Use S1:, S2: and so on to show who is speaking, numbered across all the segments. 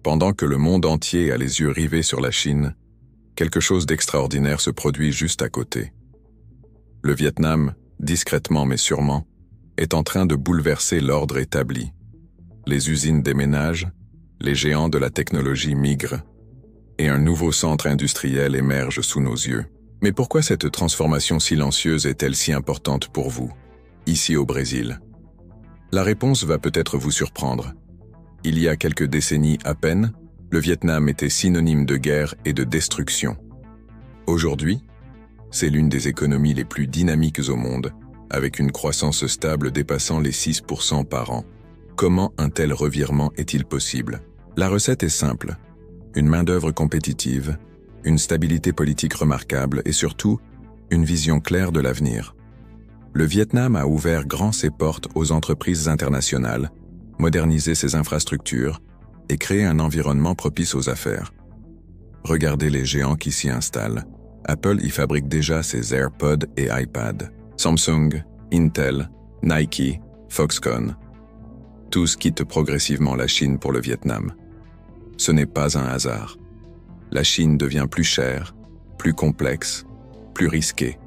S1: Pendant que le monde entier a les yeux rivés sur la Chine, quelque chose d'extraordinaire se produit juste à côté. Le Vietnam, discrètement mais sûrement, est en train de bouleverser l'ordre établi. Les usines déménagent, les géants de la technologie migrent, et un nouveau centre industriel émerge sous nos yeux. Mais pourquoi cette transformation silencieuse est-elle si importante pour vous, ici au Brésil? La réponse va peut-être vous surprendre. Il y a quelques décennies à peine, le Vietnam était synonyme de guerre et de destruction. Aujourd'hui, c'est l'une des économies les plus dynamiques au monde, avec une croissance stable dépassant les 6% par an. Comment un tel revirement est-il possible? La recette est simple. Une main-d'œuvre compétitive, une stabilité politique remarquable et surtout, une vision claire de l'avenir. Le Vietnam a ouvert grand ses portes aux entreprises internationales, modernisé ses infrastructures et créé un environnement propice aux affaires. Regardez les géants qui s'y installent. Apple y fabrique déjà ses AirPods et iPads. Samsung, Intel, Nike, Foxconn. Tous quittent progressivement la Chine pour le Vietnam. Ce n'est pas un hasard. La Chine devient plus chère, plus complexe, plus risquée.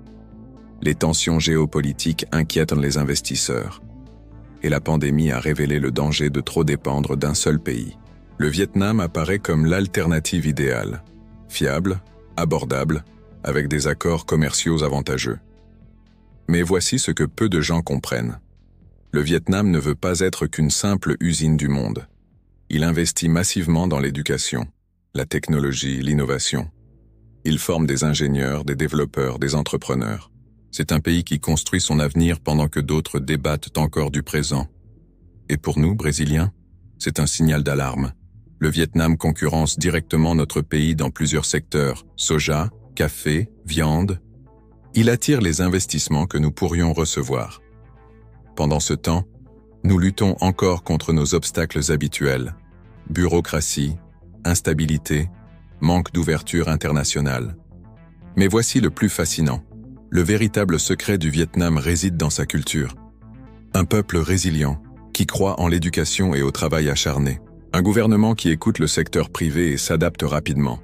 S1: Les tensions géopolitiques inquiètent les investisseurs. Et la pandémie a révélé le danger de trop dépendre d'un seul pays. Le Vietnam apparaît comme l'alternative idéale. Fiable, abordable, avec des accords commerciaux avantageux. Mais voici ce que peu de gens comprennent. Le Vietnam ne veut pas être qu'une simple usine du monde. Il investit massivement dans l'éducation, la technologie, l'innovation. Il forme des ingénieurs, des développeurs, des entrepreneurs. C'est un pays qui construit son avenir pendant que d'autres débattent encore du présent. Et pour nous, Brésiliens, c'est un signal d'alarme. Le Vietnam concurrence directement notre pays dans plusieurs secteurs, soja, café, viande. Il attire les investissements que nous pourrions recevoir. Pendant ce temps, nous luttons encore contre nos obstacles habituels. Bureaucratie, instabilité, manque d'ouverture internationale. Mais voici le plus fascinant. Le véritable secret du Vietnam réside dans sa culture. Un peuple résilient, qui croit en l'éducation et au travail acharné. Un gouvernement qui écoute le secteur privé et s'adapte rapidement.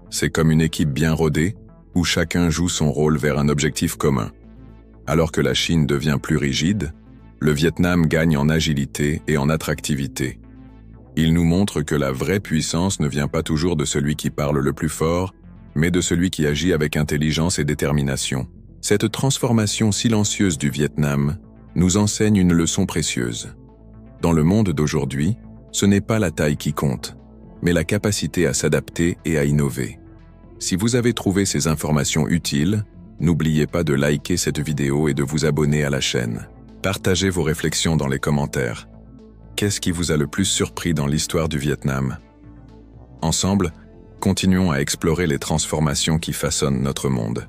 S1: C'est comme une équipe bien rodée, où chacun joue son rôle vers un objectif commun. Alors que la Chine devient plus rigide, le Vietnam gagne en agilité et en attractivité. Il nous montre que la vraie puissance ne vient pas toujours de celui qui parle le plus fort, mais de celui qui agit avec intelligence et détermination. Cette transformation silencieuse du Vietnam nous enseigne une leçon précieuse. Dans le monde d'aujourd'hui, ce n'est pas la taille qui compte, mais la capacité à s'adapter et à innover. Si vous avez trouvé ces informations utiles, n'oubliez pas de liker cette vidéo et de vous abonner à la chaîne. Partagez vos réflexions dans les commentaires. Qu'est-ce qui vous a le plus surpris dans l'histoire du Vietnam? Ensemble, continuons à explorer les transformations qui façonnent notre monde.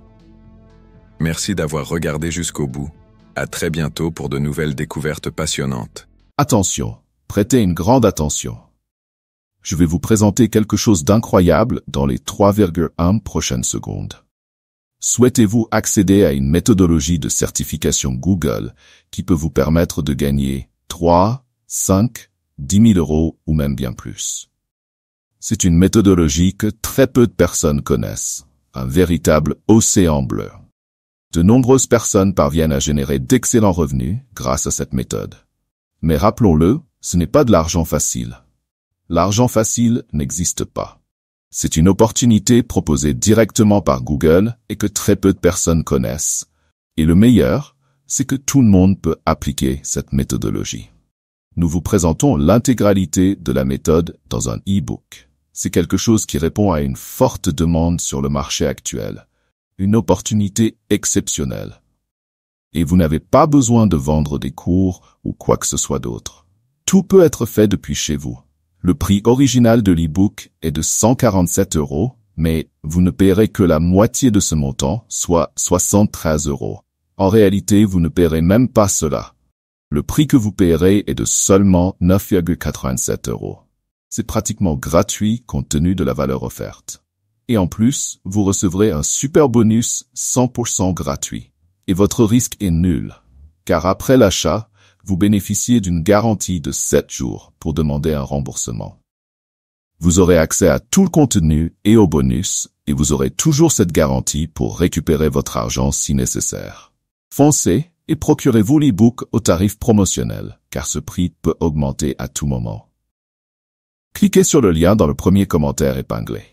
S1: Merci d'avoir regardé jusqu'au bout. À très bientôt pour de nouvelles découvertes passionnantes.
S2: Attention, prêtez une grande attention. Je vais vous présenter quelque chose d'incroyable dans les 3,1 prochaines secondes. Souhaitez-vous accéder à une méthodologie de certification Google qui peut vous permettre de gagner 3, 5, 10 000 euros ou même bien plus? C'est une méthodologie que très peu de personnes connaissent, un véritable océan bleu. De nombreuses personnes parviennent à générer d'excellents revenus grâce à cette méthode. Mais rappelons-le, ce n'est pas de l'argent facile. L'argent facile n'existe pas. C'est une opportunité proposée directement par Google et que très peu de personnes connaissent. Et le meilleur, c'est que tout le monde peut appliquer cette méthodologie. Nous vous présentons l'intégralité de la méthode dans un e-book. C'est quelque chose qui répond à une forte demande sur le marché actuel. Une opportunité exceptionnelle. Et vous n'avez pas besoin de vendre des cours ou quoi que ce soit d'autre. Tout peut être fait depuis chez vous. Le prix original de l'e-book est de 147 €, mais vous ne paierez que la moitié de ce montant, soit 73 €. En réalité, vous ne paierez même pas cela. Le prix que vous paierez est de seulement 9,87 €. C'est pratiquement gratuit compte tenu de la valeur offerte. Et en plus, vous recevrez un super bonus 100% gratuit. Et votre risque est nul, car après l'achat, vous bénéficiez d'une garantie de 7 jours pour demander un remboursement. Vous aurez accès à tout le contenu et aux bonus, et vous aurez toujours cette garantie pour récupérer votre argent si nécessaire. Foncez et procurez-vous l'e-book au tarif promotionnel, car ce prix peut augmenter à tout moment. Cliquez sur le lien dans le premier commentaire épinglé.